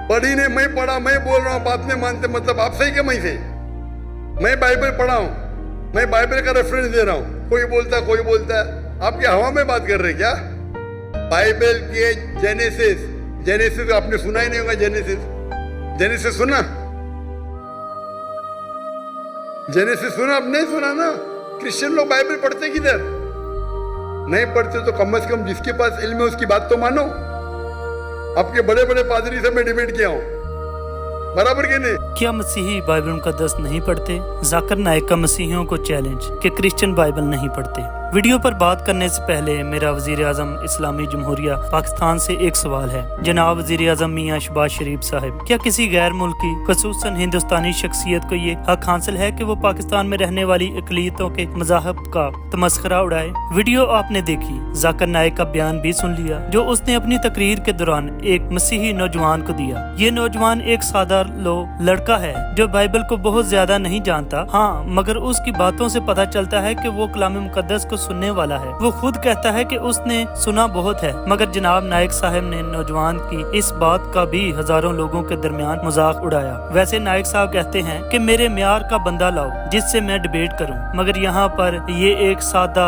पढ़ी नहीं, मैं पढ़ा, मैं बोल रहा हूँ, बात नहीं मानते, मतलब आप सही क्या मैं से? मैं बाइबल पढ़ा हूँ, मैं बाइबल का रेफरेंस दे रहा हूँ, कोई बोलता है, आप क्या हवा में बात कर रहे क्या? बाइबल के जेनेसिस आपने सुना ही नहीं होगा। जेनेसिस सुना? जेनेसिस सुना? आप नहीं सुना ना। क्रिश्चियन लोग बाइबल पढ़ते किधर? नहीं पढ़ते तो कम से कम जिसके पास इल्म है उसकी बात तो मानो। आपके बड़े बड़े पादरी से मैं डिबेट किया हूँ, बराबर के नहीं? क्या मसीही बाइबल मुकद्दस नहीं पढ़ते? जाकिर नाइक का मसीहियों को चैलेंज कि क्रिश्चियन बाइबल नहीं पढ़ते। वीडियो पर बात करने से पहले मेरा वजीर आजम इस्लामी जमहूरिया पाकिस्तान से एक सवाल है। जनाब वजीर आजम मियाँ शहबाज शरीफ साहब, क्या किसी गैर मुल्की खसूसन हिंदुस्तानी शख्सियत को ये हक हासिल है कि वो पाकिस्तान में रहने वाली अक़लियतों के मज़ाहब का तमस्खरा उड़ाए? वीडियो आपने देखी, जाकिर नाइक का बयान भी सुन लिया जो उसने अपनी तकरीर के दौरान एक मसीही नौजवान को दिया। ये नौजवान एक सादा लड़का है जो बाइबल को बहुत ज्यादा नहीं जानता, हाँ, मगर उसकी बातों से पता चलता है कि वो कलाम मुकद्दस को सुनने वाला है। वो खुद कहता है कि उसने सुना बहुत है, मगर जनाब नाइक साहब ने नौजवान की इस बात का भी हजारों लोगों के दरमियान मजाक उड़ाया। वैसे नाइक साहब कहते हैं कि मेरे म्यार का बंदा लाओ जिससे मैं डिबेट करूं, मगर यहाँ पर ये एक सादा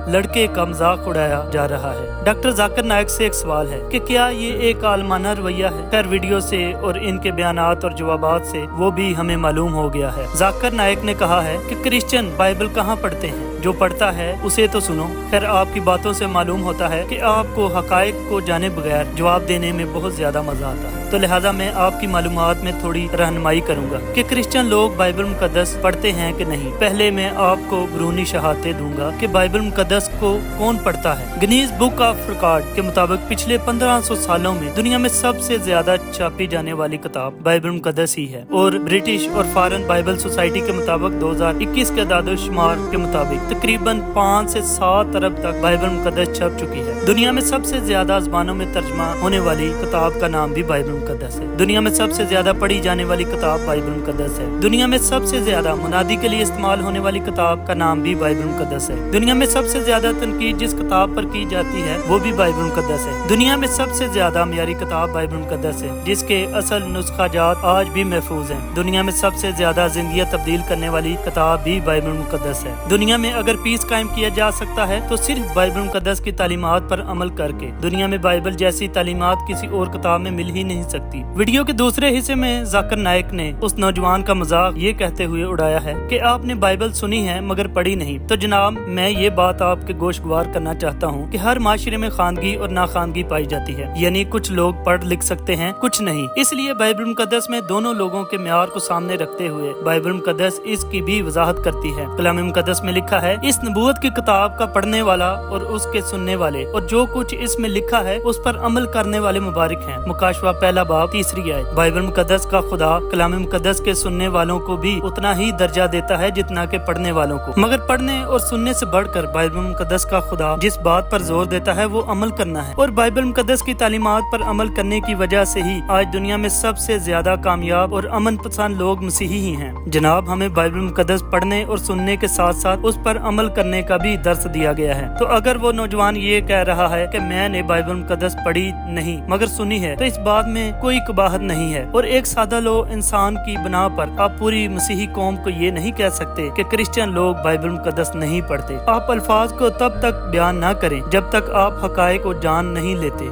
लड़के का मजाक उड़ाया जा रहा है। डॉक्टर जाकिर नाइक से एक सवाल है कि क्या ये एक आलमाना रवैया है? खैर वीडियो से और इनके बयानात और जवाबात से वो भी हमें मालूम हो गया है। जाकिर नाइक ने कहा है कि क्रिश्चियन बाइबल कहाँ पढ़ते हैं, जो पढ़ता है उसे तो सुनो। खैर आपकी बातों से मालूम होता है कि आपको हकायक को जाने बगैर जवाब देने में बहुत ज्यादा मजा आता है, तो लिहाजा मैं आपकी मालूमात में थोड़ी रहनुमाई करूंगा कि क्रिश्चियन लोग बाइबल मुकद्दस पढ़ते हैं कि नहीं। पहले मैं आपको बरूनी शहादतें दूंगा कि बाइबल मुकद्दस को कौन पढ़ता है। गिनीज बुक ऑफ रिकॉर्ड के मुताबिक पिछले 1500 सालों में दुनिया में सबसे ज्यादा छापी जाने वाली किताब बाइबल मुकद्दस ही है, और ब्रिटिश और फॉरेन बाइबल सोसाइटी के मुताबिक 2021 के दादोशुमार के मुताबिक तकरीबन 5 से 7 अरब तक बाइबल मुकद्दस छप चुकी है। दुनिया में सबसे ज्यादा ज़बानों में तर्जमा होने वाली किताब का नाम भी बाइबल मुकद्दस है। दुनिया में सबसे ज्यादा पढ़ी जाने वाली किताब बाइबल मुकद्दस है। दुनिया में सबसे ज्यादा मुनादी के लिए इस्तेमाल होने वाली किताब का नाम भी बाइबल मुकद्दस है। दुनिया में सबसे ज्यादा तनकीद जिस किताब पर की जाती है वो भी बाइबल मुकद्दस है। दुनिया में सबसे ज्यादा मियारी किताब बाइबल मुकद्दस है, जिसके असल नुस्खाजात आज भी महफूज हैं। दुनिया में सबसे ज्यादा जिंदगियां तब्दील करने वाली किताब भी बाइबल मुकद्दस है। दुनिया में अगर पीस कायम किया जा सकता है तो सिर्फ बाइबल मुकद्दस की तालीमात पर अमल करके। दुनिया में बाइबल जैसी तालीमात किसी और किताब में मिल ही नहीं सकती। वीडियो के दूसरे हिस्से में जाकिर नाइक ने उस नौजवान का मजाक ये कहते हुए उड़ाया है कि आपने बाइबल सुनी है मगर पढ़ी नहीं। तो जनाब मैं ये बात आपके गोशगवार करना चाहता हूँ कि हर माशरे में खानगी और नाखानगी पाई जाती है, यानी कुछ लोग पढ़ लिख सकते हैं, कुछ नहीं। इसलिए बाइबल मुकद्दस में दोनों लोगों के म्यार को सामने रखते हुए बाइबल मुकद्दस इसकी भी वजाहत करती है। कलाम मुकद्दस में लिखा है, इस नबूवत की किताब का पढ़ने वाला और उसके सुनने वाले और जो कुछ इसमें लिखा है उस पर अमल करने वाले मुबारक हैं। मुकाशवा पहला बाब 3 आयत। बाइबल मुकद्दस का खुदा कलाम मुकद्दस के सुनने वालों को भी उतना ही दर्जा देता है जितना के पढ़ने वालों को, मगर पढ़ने और सुनने से बढ़कर बाइबल मुकद्दस का खुदा जिस बात पर जोर देता है वो अमल करना है, और बाइबल मुकद्दस की तालीमात पर अमल करने की वजह से ही आज दुनिया में सबसे ज्यादा कामयाब और अमन पसंद लोग मसीही ही हैं। जनाब हमें बाइबल मुकद्दस पढ़ने और सुनने के साथ साथ उस पर अमल करने का भी दर्स दिया गया है। तो अगर वो नौजवान ये कह रहा है कि मैंने बाइबल मुकद्दस पढ़ी नहीं मगर सुनी है, तो इस बात में कोई कबाहत नहीं है। और एक सादा इंसान की बना पर आप पूरी मसीही कौम को ये नहीं कह सकते कि क्रिश्चियन लोग बाइबल मुकद्दस नहीं पढ़ते। आप अल्फाज को तब तक बयान न करें जब तक आप हकायक को जान नहीं लेते।